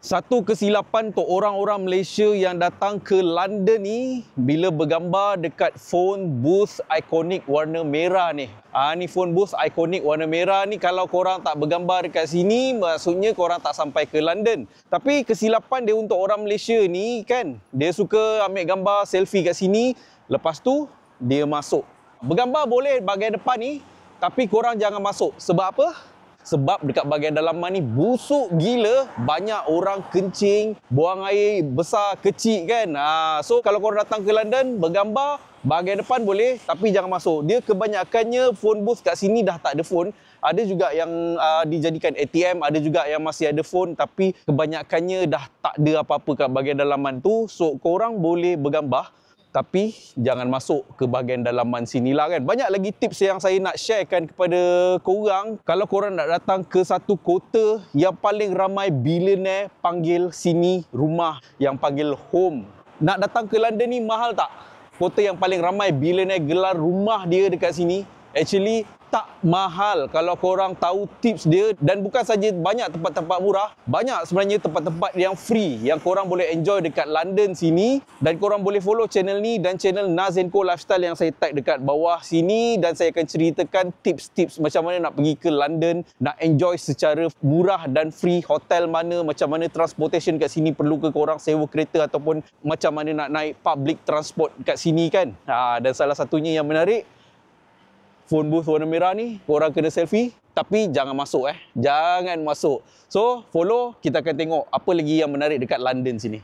Satu kesilapan untuk orang-orang Malaysia yang datang ke London ni bila bergambar dekat phone booth ikonik warna merah ni. Ni phone booth ikonik warna merah ni, kalau korang tak bergambar dekat sini, maksudnya korang tak sampai ke London. Tapi kesilapan dia untuk orang Malaysia ni kan, dia suka ambil gambar selfie kat sini, lepas tu dia masuk. Bergambar boleh bahagian depan ni, tapi korang jangan masuk. Sebab apa? Sebab dekat bahagian dalaman ni busuk gila, banyak orang kencing, buang air besar kecil kan. So kalau korang datang ke London bergambar, bahagian depan boleh tapi jangan masuk. Dia kebanyakannya phone booth kat sini dah tak ada phone. Ada juga yang dijadikan ATM, ada juga yang masih ada phone, tapi kebanyakannya dah tak ada apa-apa kat bahagian dalaman tu. So korang boleh bergambar tapi jangan masuk ke bahagian dalaman sinilah kan. Banyak lagi tips yang saya nak sharekan kepada korang. Kalau korang nak datang ke satu kota yang paling ramai billionaire panggil sini rumah, yang panggil home. Nak datang ke London ni mahal tak? Kota yang paling ramai billionaire gelar rumah dia dekat sini. Actually tak mahal kalau korang tahu tips dia. Dan bukan saja banyak tempat-tempat murah, banyak sebenarnya tempat-tempat yang free yang korang boleh enjoy dekat London sini. Dan korang boleh follow channel ni dan channel Naz & Co Lifestyle yang saya tag dekat bawah sini. Dan saya akan ceritakan tips-tips macam mana nak pergi ke London, nak enjoy secara murah dan free. Hotel mana, macam mana transportation kat sini, perlu ke korang sewa kereta ataupun macam mana nak naik public transport kat sini kan. Dan salah satunya yang menarik, phone booth warna merah ni, korang kena selfie tapi jangan masuk jangan masuk. So follow, kita akan tengok apa lagi yang menarik dekat London sini.